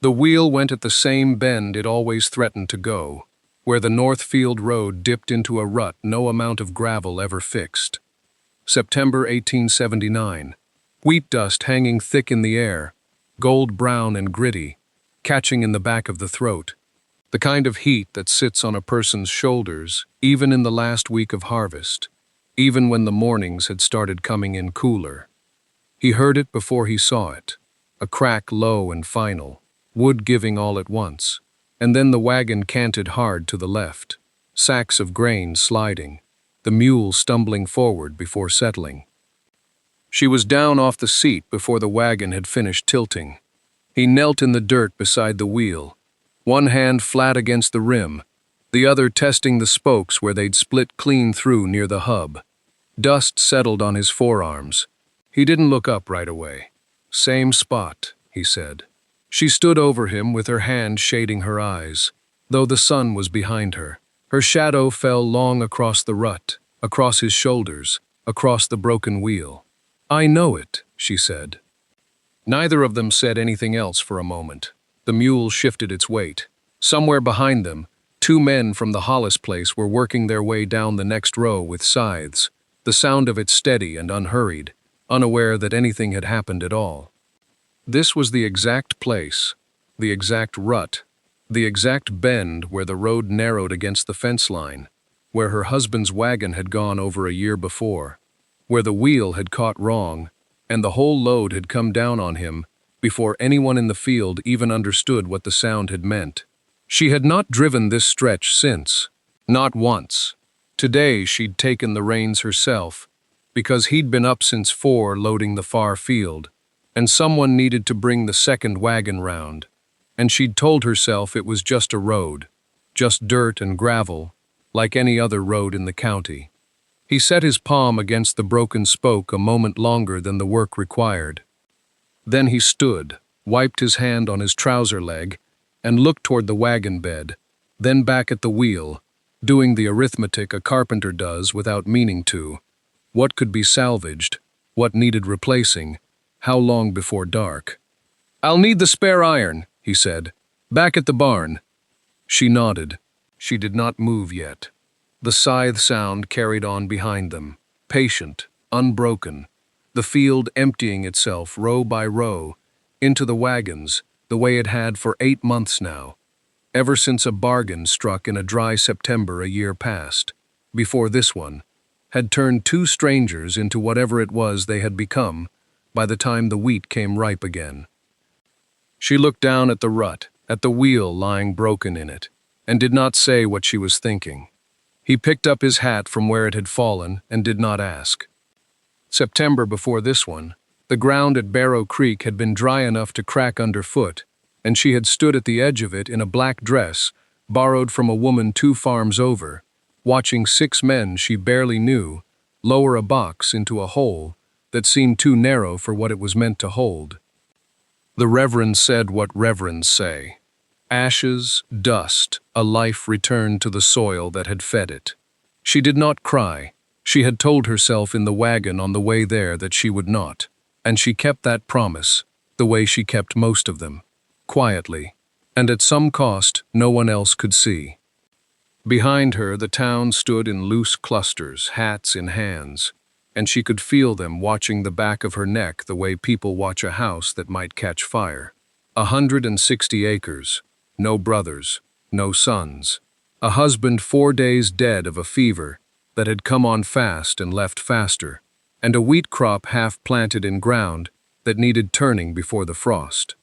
The wheel went at the same bend it always threatened to go, where the Northfield Road dipped into a rut no amount of gravel ever fixed. September 1879. Wheat dust hanging thick in the air, gold-brown and gritty, catching in the back of the throat. The kind of heat that sits on a person's shoulders, even in the last week of harvest, even when the mornings had started coming in cooler. He heard it before he saw it, a crack low and final, wood giving all at once, and then the wagon canted hard to the left, sacks of grain sliding, the mule stumbling forward before settling. She was down off the seat before the wagon had finished tilting. He knelt in the dirt beside the wheel, one hand flat against the rim, the other testing the spokes where they'd split clean through near the hub. Dust settled on his forearms. He didn't look up right away. "Same spot," he said. She stood over him with her hand shading her eyes, though the sun was behind her. Her shadow fell long across the rut, across his shoulders, across the broken wheel. "I know it," she said. Neither of them said anything else for a moment. The mule shifted its weight. Somewhere behind them, two men from the Hollis place were working their way down the next row with scythes, the sound of it steady and unhurried, unaware that anything had happened at all. This was the exact place, the exact rut, the exact bend where the road narrowed against the fence line, where her husband's wagon had gone over a year before, where the wheel had caught wrong, and the whole load had come down on him before anyone in the field even understood what the sound had meant. She had not driven this stretch since, not once. Today she'd taken the reins herself, because he'd been up since 4 loading the far field, and someone needed to bring the second wagon round, and she'd told herself it was just a road, just dirt and gravel, like any other road in the county. He set his palm against the broken spoke a moment longer than the work required. Then he stood, wiped his hand on his trouser leg, and looked toward the wagon bed, then back at the wheel, doing the arithmetic a carpenter does without meaning to. What could be salvaged? What needed replacing? How long before dark? "I'll need the spare iron," he said. "Back at the barn." She nodded. She did not move yet. The scythe sound carried on behind them, patient, unbroken, the field emptying itself row by row into the wagons the way it had for 8 months now, ever since a bargain struck in a dry September a year past, before this one, had turned 2 strangers into whatever it was they had become by the time the wheat came ripe again. She looked down at the rut, at the wheel lying broken in it, and did not say what she was thinking. He picked up his hat from where it had fallen and did not ask. September before this one, the ground at Barrow Creek had been dry enough to crack underfoot, and she had stood at the edge of it in a black dress, borrowed from a woman 2 farms over, watching 6 men she barely knew lower a box into a hole that seemed too narrow for what it was meant to hold. The Reverend said what reverends say. Ashes, dust, a life returned to the soil that had fed it. She did not cry. She had told herself in the wagon on the way there that she would not, and she kept that promise, the way she kept most of them, quietly, and at some cost no one else could see. Behind her the town stood in loose clusters, hats in hands, and she could feel them watching the back of her neck the way people watch a house that might catch fire. 160 acres, no brothers, no sons, a husband 4 days dead of a fever that had come on fast and left faster, and a wheat crop half planted in ground that needed turning before the frost.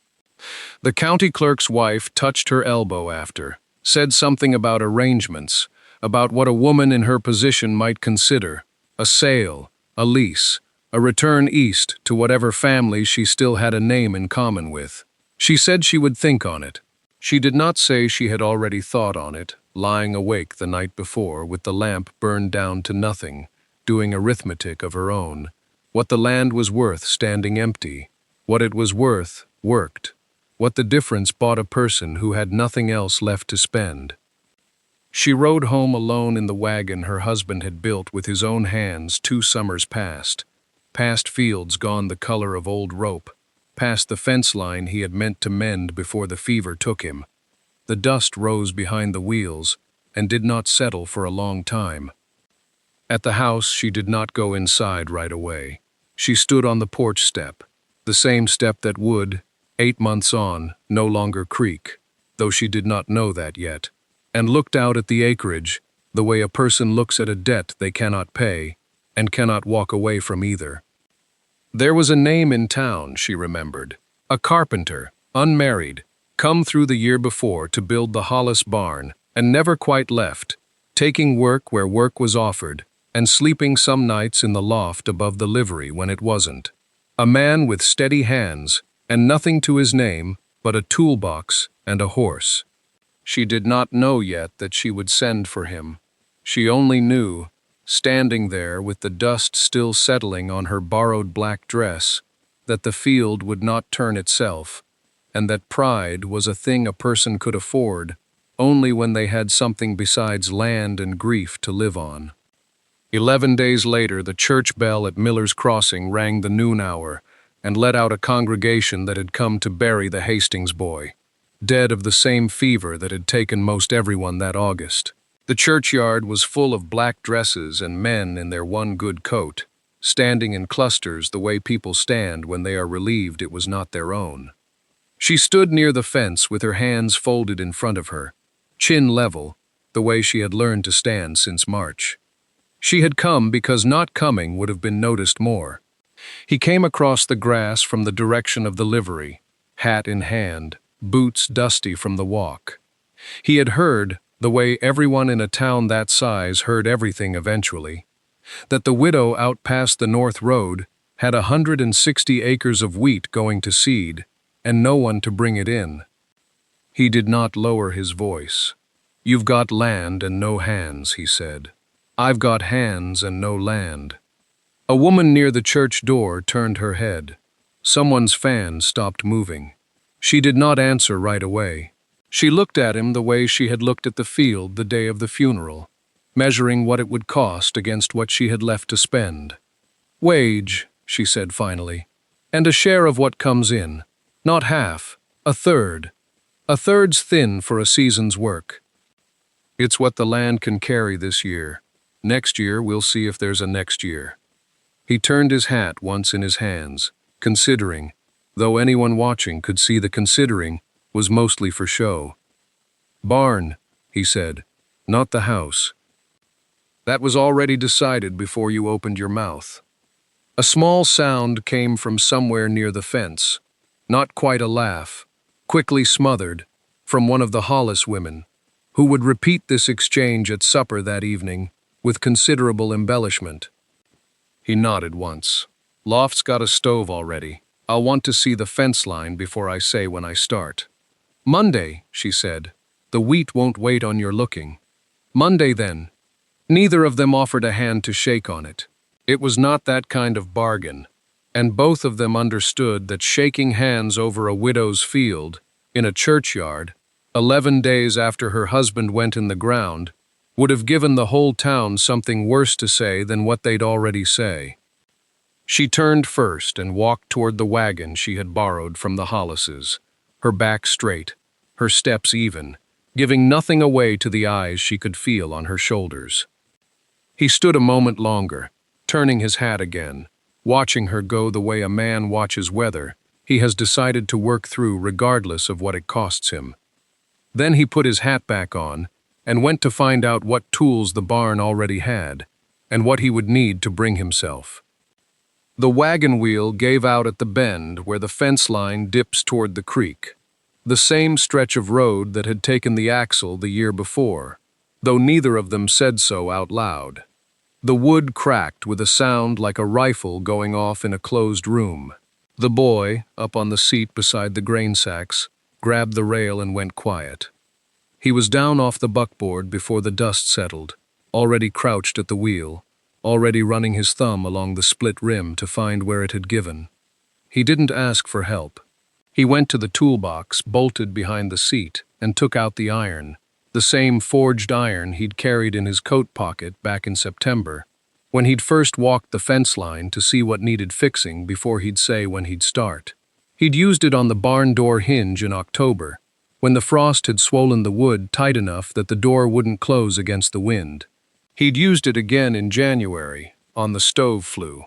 The county clerk's wife touched her elbow after, said something about arrangements, about what a woman in her position might consider, a sale, a lease, a return east to whatever family she still had a name in common with. She said she would think on it. She did not say she had already thought on it, lying awake the night before with the lamp burned down to nothing, doing arithmetic of her own, what the land was worth standing empty, what it was worth worked, what the difference bought a person who had nothing else left to spend. She rode home alone in the wagon her husband had built with his own hands 2 summers past fields gone the color of old rope, past the fence line he had meant to mend before the fever took him. The dust rose behind the wheels and did not settle for a long time. At the house, she did not go inside right away. She stood on the porch step, the same step that would, 8 months on, no longer creak, though she did not know that yet, and looked out at the acreage, the way a person looks at a debt they cannot pay, and cannot walk away from either. There was a name in town, she remembered. A carpenter, unmarried, come through the year before to build the Hollis barn, and never quite left, taking work where work was offered, and sleeping some nights in the loft above the livery when it wasn't. A man with steady hands, and nothing to his name but a toolbox and a horse. She did not know yet that she would send for him. She only knew, standing there with the dust still settling on her borrowed black dress, that the field would not turn itself, and that pride was a thing a person could afford only when they had something besides land and grief to live on. 11 days later, the church bell at Miller's Crossing rang the noon hour and let out a congregation that had come to bury the Hastings boy, dead of the same fever that had taken most everyone that August. The churchyard was full of black dresses and men in their one good coat, standing in clusters the way people stand when they are relieved it was not their own. She stood near the fence with her hands folded in front of her, chin level, the way she had learned to stand since March. She had come because not coming would have been noticed more. He came across the grass from the direction of the livery, hat in hand, boots dusty from the walk. He had heard, the way everyone in a town that size heard everything eventually, that the widow out past the North Road had 160 acres of wheat going to seed, and no one to bring it in. He did not lower his voice. "You've got land and no hands," he said. "I've got hands and no land." A woman near the church door turned her head. Someone's fan stopped moving. She did not answer right away. She looked at him the way she had looked at the field the day of the funeral, measuring what it would cost against what she had left to spend. "Wage," she said finally, "and a share of what comes in. Not half, a third. A third's thin for a season's work. It's what the land can carry this year. Next year we'll see if there's a next year." He turned his hat once in his hands, considering, though anyone watching could see the considering was mostly for show. "Barn," he said, "not the house. That was already decided before you opened your mouth." A small sound came from somewhere near the fence, not quite a laugh, quickly smothered, from one of the Hollis women, who would repeat this exchange at supper that evening with considerable embellishment. He nodded once. "Loft's got a stove already. I'll want to see the fence line before I say when I start." "Monday," she said. "The wheat won't wait on your looking." "Monday, then." Neither of them offered a hand to shake on it. It was not that kind of bargain, and both of them understood that shaking hands over a widow's field, in a churchyard, 11 days after her husband went in the ground, would have given the whole town something worse to say than what they'd already say. She turned first and walked toward the wagon she had borrowed from the Hollises, her back straight, her steps even, giving nothing away to the eyes she could feel on her shoulders. He stood a moment longer, turning his hat again, watching her go the way a man watches weather he has decided to work through regardless of what it costs him. Then he put his hat back on and went to find out what tools the barn already had, and what he would need to bring himself. The wagon wheel gave out at the bend where the fence line dips toward the creek, the same stretch of road that had taken the axle the year before, though neither of them said so out loud. The wood cracked with a sound like a rifle going off in a closed room. The boy, up on the seat beside the grain sacks, grabbed the rail and went quiet. He was down off the buckboard before the dust settled, already crouched at the wheel, already running his thumb along the split rim to find where it had given. He didn't ask for help. He went to the toolbox bolted behind the seat and took out the iron, the same forged iron he'd carried in his coat pocket back in September, when he'd first walked the fence line to see what needed fixing before he'd say when he'd start. He'd used it on the barn door hinge in October, when the frost had swollen the wood tight enough that the door wouldn't close against the wind. He'd used it again in January, on the stove flue,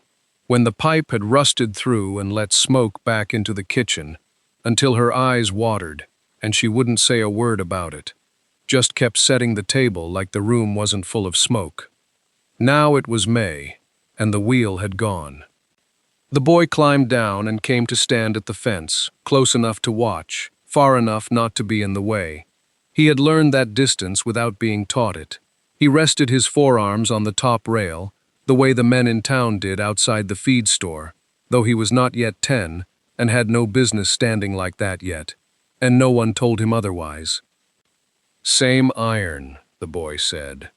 when the pipe had rusted through and let smoke back into the kitchen, until her eyes watered, and she wouldn't say a word about it, just kept setting the table like the room wasn't full of smoke. Now it was May, and the wheel had gone. The boy climbed down and came to stand at the fence, close enough to watch, far enough not to be in the way. He had learned that distance without being taught it. He rested his forearms on the top rail, the way the men in town did outside the feed store, though he was not yet 10 and had no business standing like that yet, and no one told him otherwise. "Same iron," the boy said.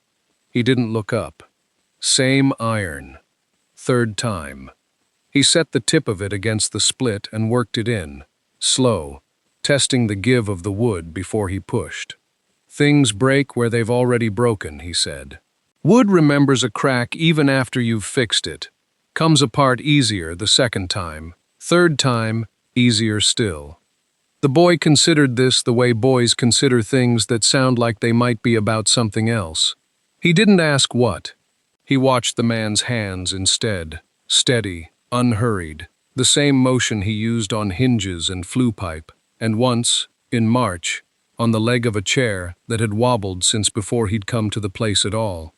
He didn't look up. Same iron. Third time. He set the tip of it against the split and worked it in, slow, testing the give of the wood before he pushed. "Things break where they've already broken," he said. "Wood remembers a crack even after you've fixed it. Comes apart easier the second time. Third time, easier still." The boy considered this the way boys consider things that sound like they might be about something else. He didn't ask what. He watched the man's hands instead, steady, unhurried, the same motion he used on hinges and flue pipe, and once, in March, on the leg of a chair that had wobbled since before he'd come to the place at all.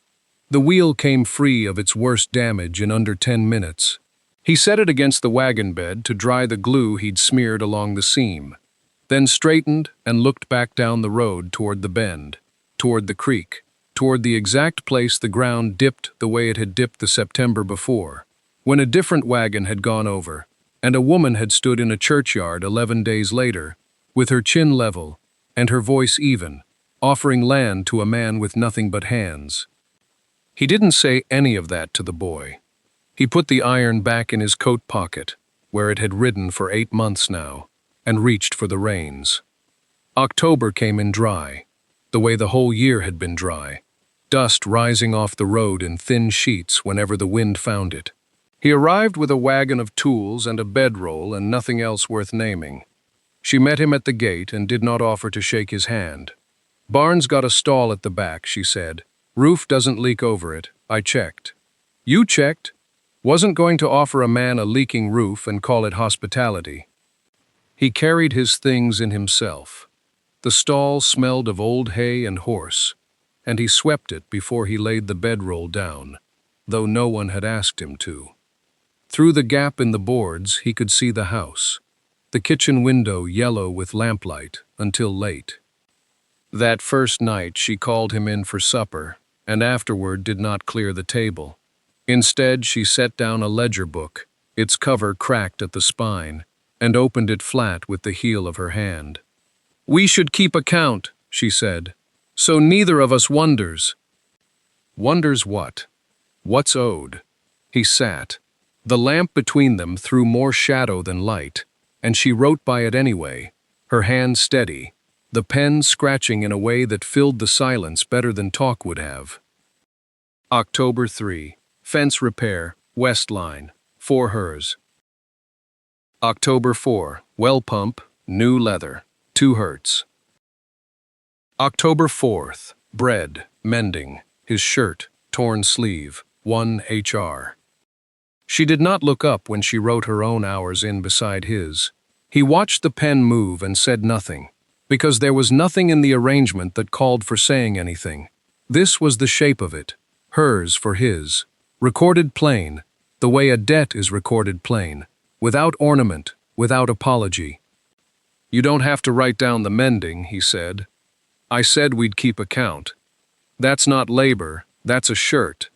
The wheel came free of its worst damage in under 10 minutes. He set it against the wagon bed to dry the glue he'd smeared along the seam, then straightened and looked back down the road toward the bend, toward the creek, toward the exact place the ground dipped the way it had dipped the September before, when a different wagon had gone over, and a woman had stood in a churchyard 11 days later, with her chin level and her voice even, offering land to a man with nothing but hands. He didn't say any of that to the boy. He put the iron back in his coat pocket, where it had ridden for 8 months now, and reached for the reins. October came in dry, the way the whole year had been dry, dust rising off the road in thin sheets whenever the wind found it. He arrived with a wagon of tools and a bedroll and nothing else worth naming. She met him at the gate and did not offer to shake his hand. "Barn's got a stall at the back," she said. "Roof doesn't leak over it. I checked." "You checked?" Wasn't going to offer a man a leaking roof and call it hospitality. He carried his things in himself. The stall smelled of old hay and horse, and he swept it before he laid the bedroll down, though no one had asked him to. Through the gap in the boards he could see the house, the kitchen window yellow with lamplight until late. That first night she called him in for supper, and afterward did not clear the table. Instead, she set down a ledger book, its cover cracked at the spine, and opened it flat with the heel of her hand. "We should keep account," she said, "so neither of us wonders." Wonders what? What's owed? He sat. The lamp between them threw more shadow than light, and she wrote by it anyway, her hand steady, the pen scratching in a way that filled the silence better than talk would have. October 3. Fence repair, West Line, for hers. October 4. Well pump, new leather, 2 Hertz. October 4th. Bread, mending, his shirt, torn sleeve, 1 HR. She did not look up when she wrote her own hours in beside his. He watched the pen move and said nothing, because there was nothing in the arrangement that called for saying anything. This was the shape of it, hers for his, recorded plain, the way a debt is recorded plain, without ornament, without apology. "You don't have to write down the mending," he said. "I said we'd keep account. That's not labor, that's a shirt.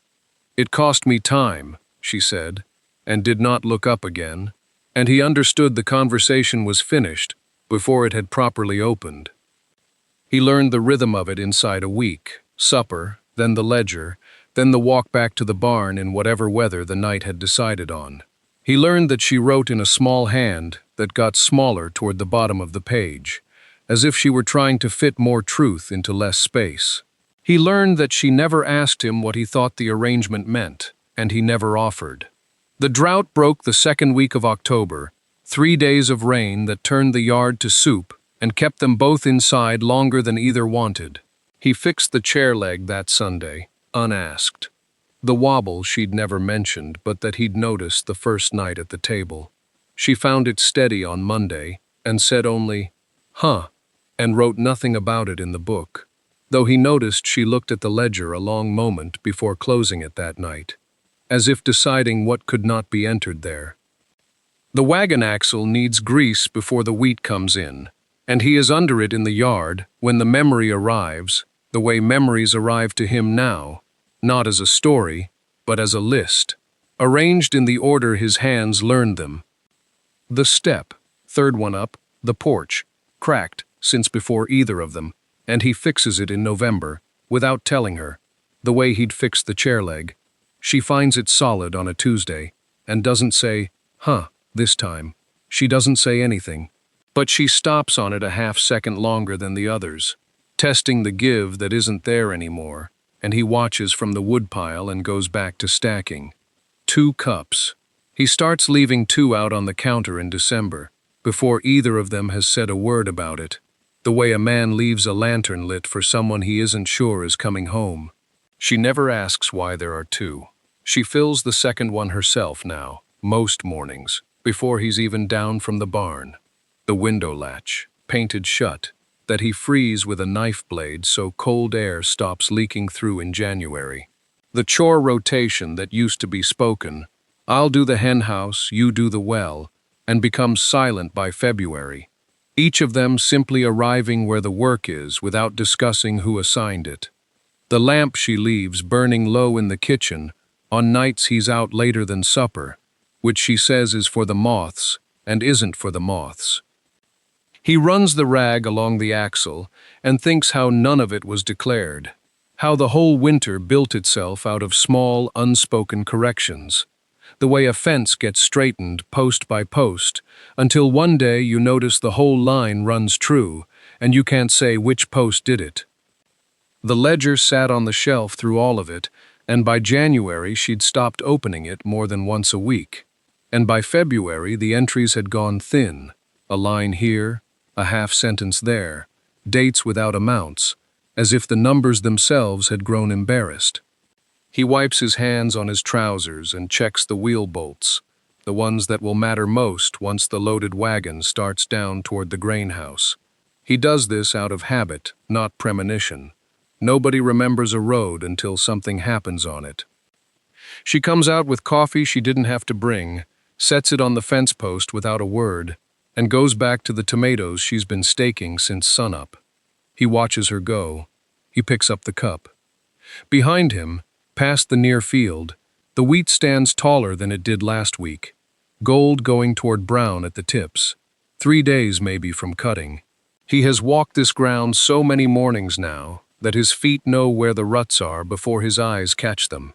It cost me time," she said, and did not look up again, and he understood the conversation was finished before it had properly opened. He learned the rhythm of it inside a week, supper, then the ledger, then the walk back to the barn in whatever weather the night had decided on. He learned that she wrote in a small hand that got smaller toward the bottom of the page, as if she were trying to fit more truth into less space. He learned that she never asked him what he thought the arrangement meant, and he never offered. The drought broke the second week of October, 3 days of rain that turned the yard to soup and kept them both inside longer than either wanted. He fixed the chair leg that Sunday, unasked. The wobble she'd never mentioned, but that he'd noticed the first night at the table. She found it steady on Monday and said only, "Huh," and wrote nothing about it in the book, though he noticed she looked at the ledger a long moment before closing it that night, as if deciding what could not be entered there. The wagon axle needs grease before the wheat comes in, and he is under it in the yard when the memory arrives, the way memories arrive to him now, not as a story, but as a list, arranged in the order his hands learned them. The step, third one up, the porch, cracked since before either of them, and he fixes it in November, without telling her, the way he'd fixed the chair leg. She finds it solid on a Tuesday, and doesn't say, "Huh," this time. She doesn't say anything, but she stops on it a half-second longer than the others, testing the give that isn't there anymore, and he watches from the woodpile and goes back to stacking. 2 cups. He starts leaving 2 out on the counter in December, before either of them has said a word about it, the way a man leaves a lantern lit for someone he isn't sure is coming home. She never asks why there are 2. She fills the second one herself now, most mornings, before he's even down from the barn. The window latch, painted shut, that he frees with a knife blade so cold air stops leaking through in January. The chore rotation that used to be spoken, "I'll do the hen house, you do the well," and becomes silent by February, each of them simply arriving where the work is without discussing who assigned it. The lamp she leaves burning low in the kitchen on nights he's out later than supper, which she says is for the moths and isn't for the moths. He runs the rag along the axle and thinks how none of it was declared, how the whole winter built itself out of small, unspoken corrections, the way a fence gets straightened post by post, until one day you notice the whole line runs true, and you can't say which post did it. The ledger sat on the shelf through all of it, and by January she'd stopped opening it more than once a week, and by February the entries had gone thin, a line here, a half-sentence there, dates without amounts, as if the numbers themselves had grown embarrassed. He wipes his hands on his trousers and checks the wheel bolts, the ones that will matter most once the loaded wagon starts down toward the grain house. He does this out of habit, not premonition. Nobody remembers a road until something happens on it. She comes out with coffee she didn't have to bring, sets it on the fence post without a word, and goes back to the tomatoes she's been staking since sunup. He watches her go. He picks up the cup. Behind him, past the near field, the wheat stands taller than it did last week, gold going toward brown at the tips, 3 days maybe from cutting. He has walked this ground so many mornings now that his feet know where the ruts are before his eyes catch them.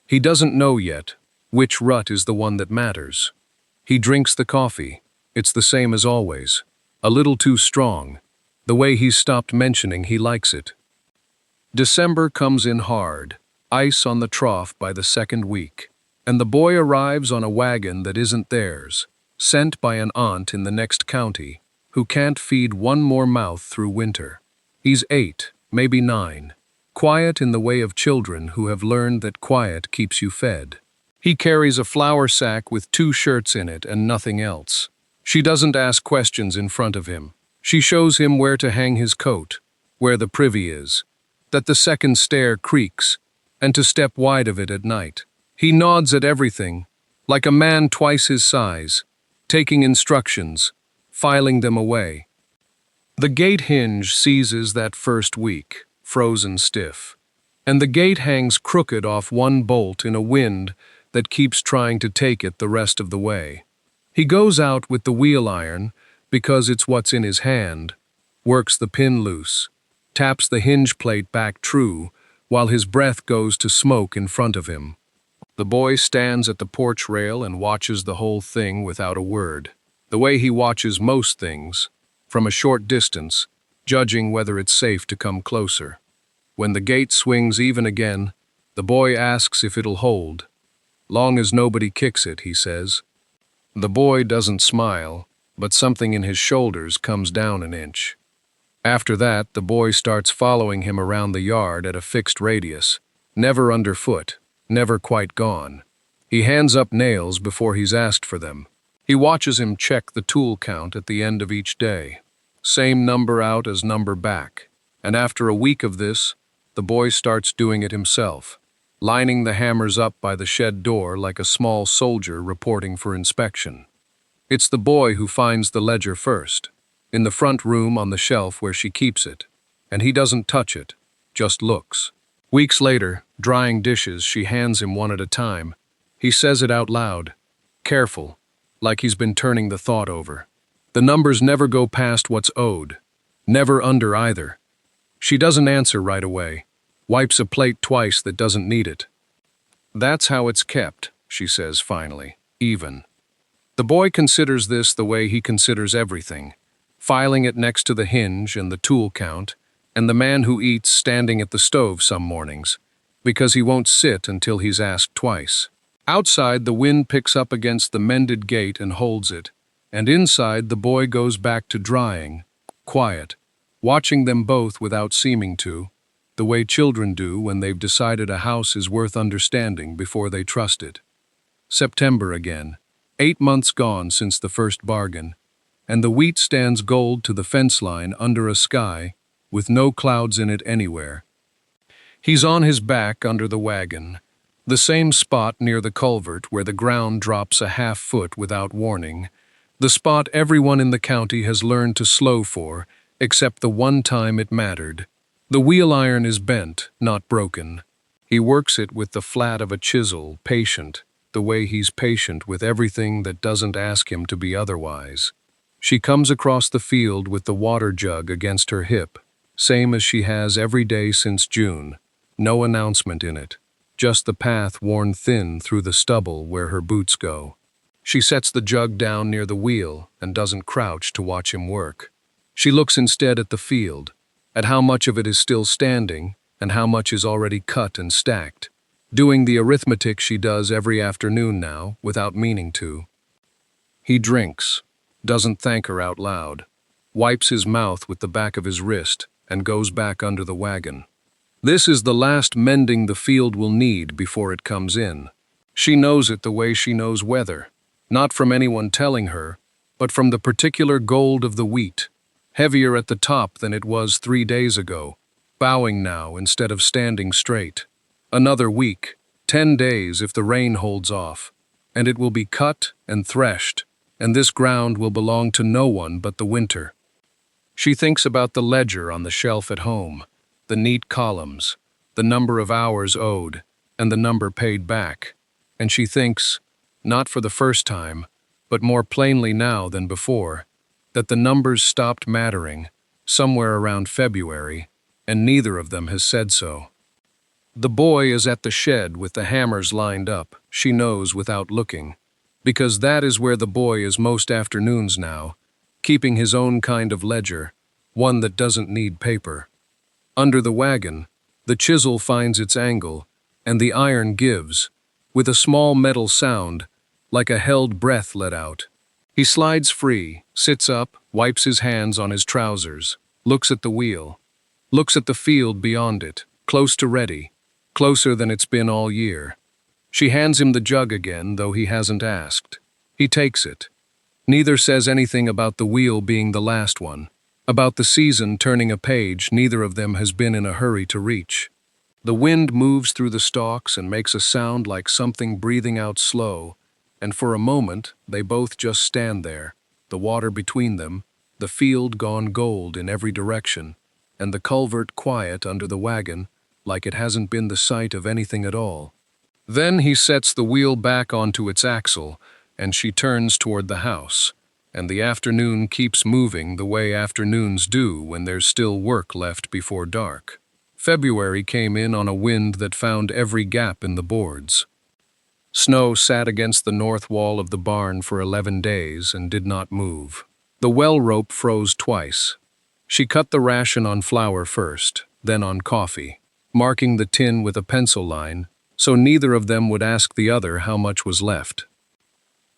He doesn't know yet which rut is the one that matters. He drinks the coffee. It's the same as always, a little too strong, the way he's stopped mentioning he likes it. December comes in hard, ice on the trough by the second week, and the boy arrives on a wagon that isn't theirs, sent by an aunt in the next county, who can't feed one more mouth through winter. He's 8, maybe 9, quiet in the way of children who have learned that quiet keeps you fed. He carries a flour sack with 2 shirts in it and nothing else. She doesn't ask questions in front of him. She shows him where to hang his coat, where the privy is, that the second stair creaks, and to step wide of it at night. He nods at everything, like a man twice his size, taking instructions, filing them away. The gate hinge seizes that first week, frozen stiff, and the gate hangs crooked off one bolt in a wind that keeps trying to take it the rest of the way. He goes out with the wheel iron, because it's what's in his hand, works the pin loose, taps the hinge plate back true, while his breath goes to smoke in front of him. The boy stands at the porch rail and watches the whole thing without a word, the way he watches most things, from a short distance, judging whether it's safe to come closer. When the gate swings even again, the boy asks if it'll hold. "Long as nobody kicks it," he says. The boy doesn't smile, but something in his shoulders comes down an inch. After that, the boy starts following him around the yard at a fixed radius, never underfoot, never quite gone. He hands up nails before he's asked for them. He watches him check the tool count at the end of each day. Same number out as number back. And after a week of this, the boy starts doing it himself, lining the hammers up by the shed door like a small soldier reporting for inspection. It's the boy who finds the ledger first, in the front room on the shelf where she keeps it, and he doesn't touch it, just looks. Weeks later, drying dishes, she hands him one at a time. He says it out loud, careful, like he's been turning the thought over. The numbers never go past what's owed, never under either. She doesn't answer right away, wipes a plate twice that doesn't need it. That's how it's kept, she says finally, even. The boy considers this the way he considers everything, filing it next to the hinge and the tool count, and the man who eats standing at the stove some mornings, because he won't sit until he's asked twice. Outside, the wind picks up against the mended gate and holds it, and inside the boy goes back to drying, quiet, watching them both without seeming to, the way children do when they've decided a house is worth understanding before they trust it. September again, 8 months gone since the first bargain, and the wheat stands gold to the fence line under a sky with no clouds in it anywhere. He's on his back under the wagon, the same spot near the culvert where the ground drops a half foot without warning, the spot everyone in the county has learned to slow for, except the one time it mattered. The wheel iron is bent, not broken. He works it with the flat of a chisel, patient, the way he's patient with everything that doesn't ask him to be otherwise. She comes across the field with the water jug against her hip, same as she has every day since June. No announcement in it, just the path worn thin through the stubble where her boots go. She sets the jug down near the wheel and doesn't crouch to watch him work. She looks instead at the field, at how much of it is still standing and how much is already cut and stacked, doing the arithmetic she does every afternoon now without meaning to. He drinks, doesn't thank her out loud, wipes his mouth with the back of his wrist, and goes back under the wagon. This is the last mending the field will need before it comes in. She knows it the way she knows weather, not from anyone telling her, but from the particular gold of the wheat, heavier at the top than it was 3 days ago, bowing now instead of standing straight. Another week, 10 days if the rain holds off, and it will be cut and threshed, and this ground will belong to no one but the winter. She thinks about the ledger on the shelf at home, the neat columns, the number of hours owed, and the number paid back, and she thinks, not for the first time, but more plainly now than before, that the numbers stopped mattering somewhere around February, and neither of them has said so. The boy is at the shed with the hammers lined up, she knows without looking, because that is where the boy is most afternoons now, keeping his own kind of ledger, one that doesn't need paper. Under the wagon, the chisel finds its angle, and the iron gives, with a small metal sound, like a held breath let out. He slides free, sits up, wipes his hands on his trousers, looks at the wheel, looks at the field beyond it, close to ready, closer than it's been all year. She hands him the jug again, though he hasn't asked. He takes it. Neither says anything about the wheel being the last one. About the season turning a page neither of them has been in a hurry to reach. The wind moves through the stalks and makes a sound like something breathing out slow, and for a moment they both just stand there, the water between them, the field gone gold in every direction, and the culvert quiet under the wagon, like it hasn't been the site of anything at all. Then he sets the wheel back onto its axle, and she turns toward the house, and the afternoon keeps moving the way afternoons do when there's still work left before dark. February came in on a wind that found every gap in the boards. Snow sat against the north wall of the barn for 11 days and did not move. The well rope froze twice. She cut the ration on flour first, then on coffee, marking the tin with a pencil line, so neither of them would ask the other how much was left.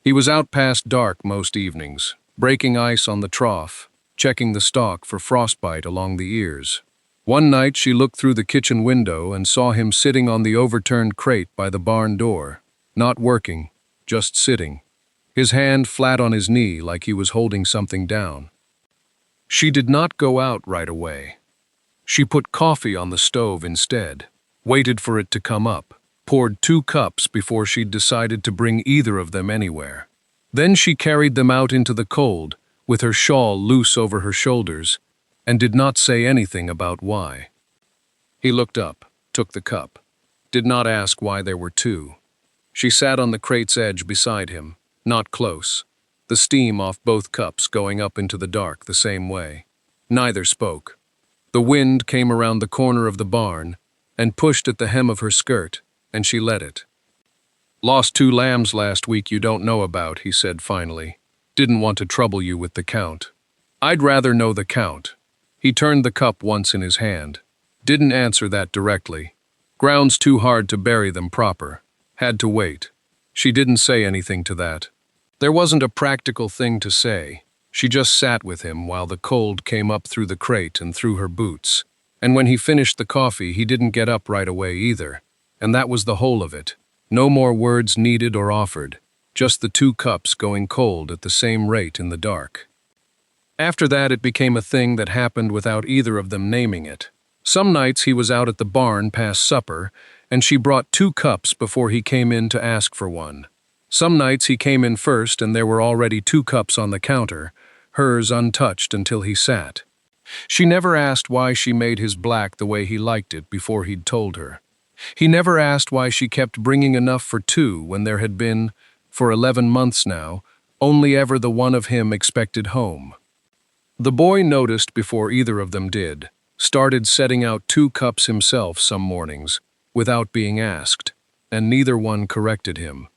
He was out past dark most evenings, breaking ice on the trough, checking the stock for frostbite along the ears. One night she looked through the kitchen window and saw him sitting on the overturned crate by the barn door, not working, just sitting, his hand flat on his knee like he was holding something down. She did not go out right away. She put coffee on the stove instead, waited for it to come up, poured 2 cups before she'd decided to bring either of them anywhere. Then she carried them out into the cold, with her shawl loose over her shoulders, and did not say anything about why. He looked up, took the cup, did not ask why there were 2. She sat on the crate's edge beside him, not close, the steam off both cups going up into the dark the same way. Neither spoke. The wind came around the corner of the barn and pushed at the hem of her skirt, and she let it. "Lost 2 lambs last week you don't know about," he said finally. "Didn't want to trouble you with the count." "I'd rather know the count." He turned the cup once in his hand. Didn't answer that directly. Ground's too hard to bury them proper. Had to wait. She didn't say anything to that. There wasn't a practical thing to say. She just sat with him while the cold came up through the crate and through her boots. And when he finished the coffee, he didn't get up right away either. And that was the whole of it. No more words needed or offered. Just the 2 cups going cold at the same rate in the dark. After that, it became a thing that happened without either of them naming it. Some nights he was out at the barn past supper, and she brought 2 cups before he came in to ask for one. Some nights he came in first and there were already 2 cups on the counter, hers untouched until he sat. She never asked why she made his black the way he liked it before he'd told her. He never asked why she kept bringing enough for 2 when there had been, for 11 months now, only ever the one of him expected home. The boy noticed before either of them did, started setting out 2 cups himself some mornings, without being asked, and neither one corrected him.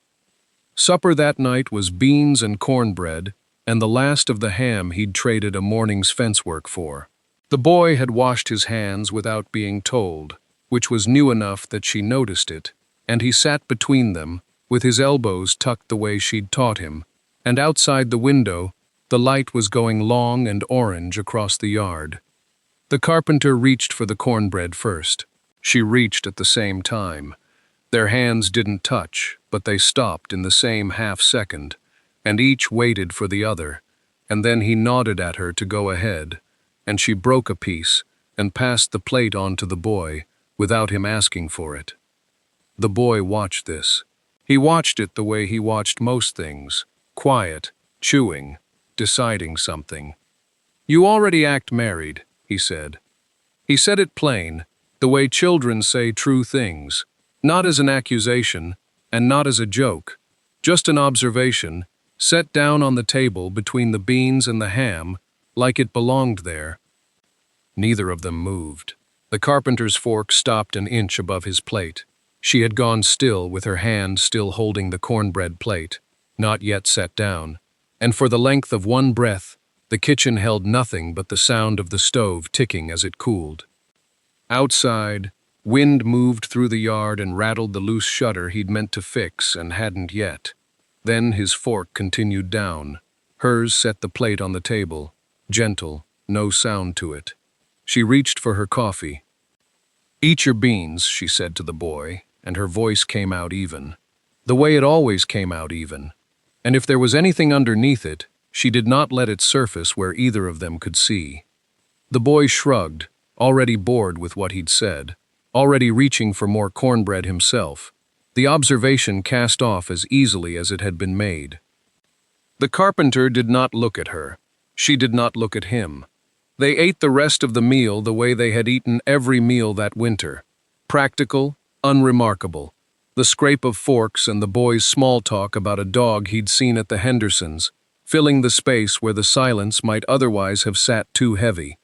Supper that night was beans and cornbread, and the last of the ham he'd traded a morning's fence work for. The boy had washed his hands without being told, which was new enough that she noticed it, and he sat between them, with his elbows tucked the way she'd taught him, and outside the window, the light was going long and orange across the yard. The carpenter reached for the cornbread first. She reached at the same time. Their hands didn't touch, but they stopped in the same half-second, and each waited for the other, and then he nodded at her to go ahead, and she broke a piece and passed the plate on to the boy without him asking for it. The boy watched this. He watched it the way he watched most things, quiet, chewing, deciding something. "You already act married," he said. He said it plain, the way children say true things, not as an accusation and not as a joke, just an observation, set down on the table between the beans and the ham, like it belonged there. Neither of them moved. The carpenter's fork stopped an inch above his plate. She had gone still with her hand still holding the cornbread plate, not yet set down, and for the length of one breath, the kitchen held nothing but the sound of the stove ticking as it cooled. Outside, wind moved through the yard and rattled the loose shutter he'd meant to fix and hadn't yet. Then his fork continued down. Hers set the plate on the table, gentle, no sound to it. She reached for her coffee. "Eat your beans," she said to the boy, and her voice came out even. The way it always came out even. And if there was anything underneath it, she did not let it surface where either of them could see. The boy shrugged, already bored with what he'd said, already reaching for more cornbread himself, the observation cast off as easily as it had been made. The carpenter did not look at her. She did not look at him. They ate the rest of the meal the way they had eaten every meal that winter. Practical, unremarkable. The scrape of forks and the boy's small talk about a dog he'd seen at the Hendersons, filling the space where the silence might otherwise have sat too heavy.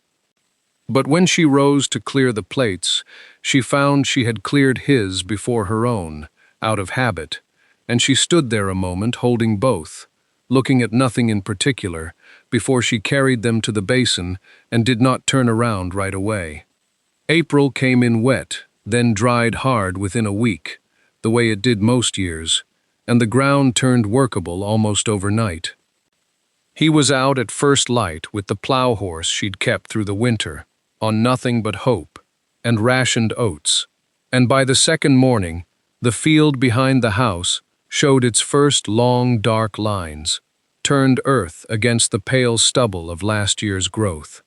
But when she rose to clear the plates, she found she had cleared his before her own, out of habit, and she stood there a moment holding both, looking at nothing in particular, before she carried them to the basin and did not turn around right away. April came in wet, then dried hard within a week, the way it did most years, and the ground turned workable almost overnight. He was out at first light with the plow horse she'd kept through the winter, on nothing but hope, and rationed oats, and by the second morning, the field behind the house showed its first long dark lines, turned earth against the pale stubble of last year's growth.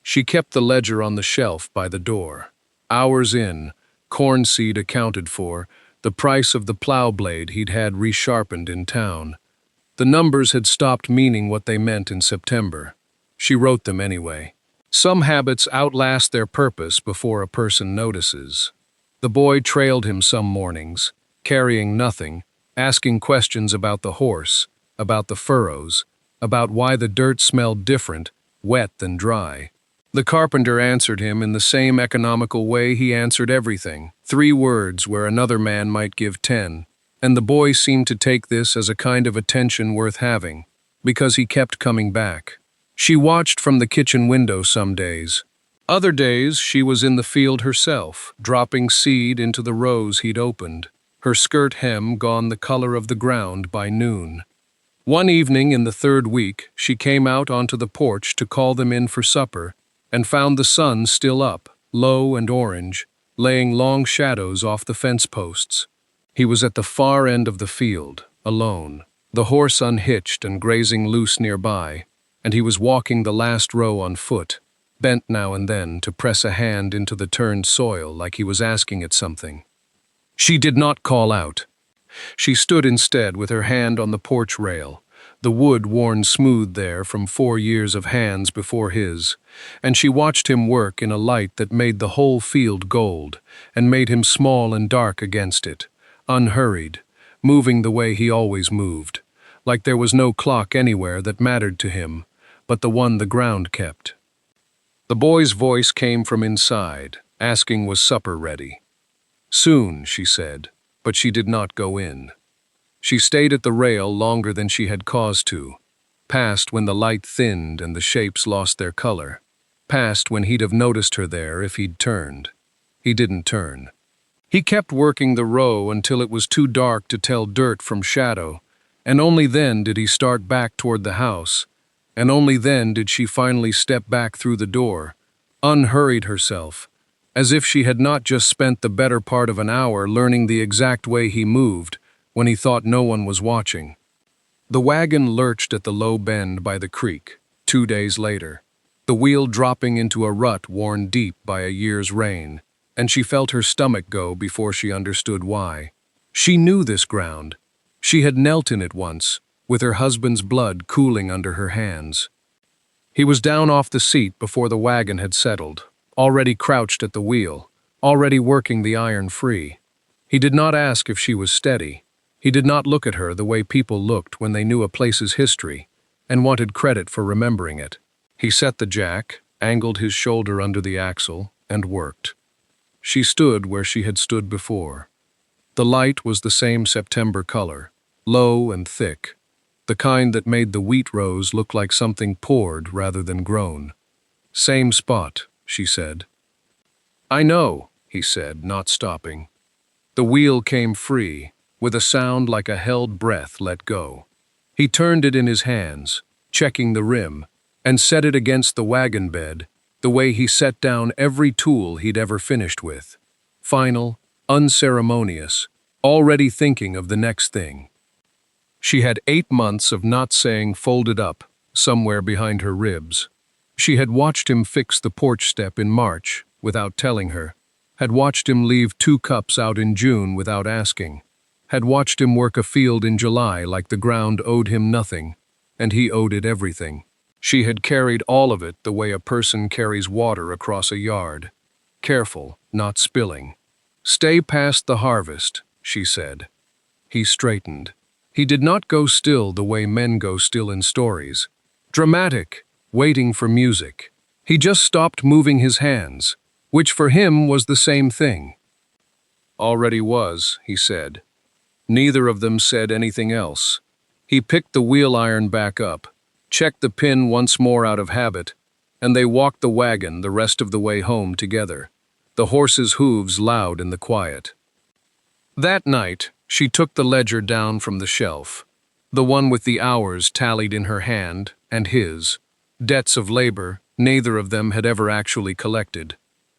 She kept the ledger on the shelf by the door. Hours in, corn seed accounted for, the price of the plow blade he'd had resharpened in town. The numbers had stopped meaning what they meant in September. She wrote them anyway. Some habits outlast their purpose before a person notices. The boy trailed him some mornings, carrying nothing, asking questions about the horse, about the furrows, about why the dirt smelled different, wet than dry. The carpenter answered him in the same economical way he answered everything, 3 words where another man might give 10, and the boy seemed to take this as a kind of attention worth having, because he kept coming back. She watched from the kitchen window some days. Other days she was in the field herself, dropping seed into the rows he'd opened, her skirt hem gone the color of the ground by noon. One evening in the 3rd week, she came out onto the porch to call them in for supper, and found the sun still up, low and orange, laying long shadows off the fence posts. He was at the far end of the field, alone, the horse unhitched and grazing loose nearby, and he was walking the last row on foot, bent now and then to press a hand into the turned soil like he was asking it something. She did not call out. She stood instead with her hand on the porch rail, the wood worn smooth there from 4 years of hands before his, and she watched him work in a light that made the whole field gold, and made him small and dark against it, unhurried, moving the way he always moved, like there was no clock anywhere that mattered to him, but the one the ground kept. The boy's voice came from inside, asking was supper ready. Soon, she said, but she did not go in. She stayed at the rail longer than she had cause to, past when the light thinned and the shapes lost their color, past when he'd have noticed her there if he'd turned. He didn't turn. He kept working the row until it was too dark to tell dirt from shadow, and only then did he start back toward the house, and only then did she finally step back through the door, unhurried herself, as if she had not just spent the better part of an hour learning the exact way he moved when he thought no one was watching. The wagon lurched at the low bend by the creek, 2 days later, the wheel dropping into a rut worn deep by a year's rain, and she felt her stomach go before she understood why. She knew this ground. She had knelt in it once, with her husband's blood cooling under her hands. He was down off the seat before the wagon had settled, already crouched at the wheel, already working the iron free. He did not ask if she was steady. He did not look at her the way people looked when they knew a place's history and wanted credit for remembering it. He set the jack, angled his shoulder under the axle, and worked. She stood where she had stood before. The light was the same September color, low and thick, the kind that made the wheat rows look like something poured rather than grown. Same spot, she said. I know, he said, not stopping. The wheel came free, with a sound like a held breath let go. He turned it in his hands, checking the rim, and set it against the wagon bed, the way he set down every tool he'd ever finished with. Final, unceremonious, already thinking of the next thing. She had 8 months of not saying folded up, somewhere behind her ribs. She had watched him fix the porch step in March, without telling her, had watched him leave 2 cups out in June without asking, had watched him work a field in July like the ground owed him nothing, and he owed it everything. She had carried all of it the way a person carries water across a yard. Careful, not spilling. Stay past the harvest, she said. He straightened. He did not go still the way men go still in stories. Dramatic, waiting for music. He just stopped moving his hands, which for him was the same thing. Already was, he said. Neither of them said anything else. He picked the wheel iron back up, checked the pin once more out of habit, and they walked the wagon the rest of the way home together, the horse's hooves loud in the quiet. That night, She took the ledger down from the shelf, the one with the hours tallied in her hand, and his, debts of labor neither of them had ever actually collected,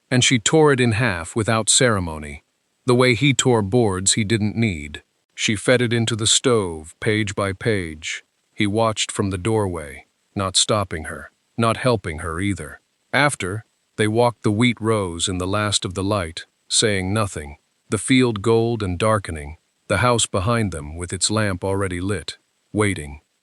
and she tore it in half without ceremony, the way he tore boards he didn't need. She fed it into the stove, page by page. He watched from the doorway, not stopping her, not helping her either. After, they walked the wheat rows in the last of the light, saying nothing, the field gold and darkening, the house behind them with its lamp already lit, waiting.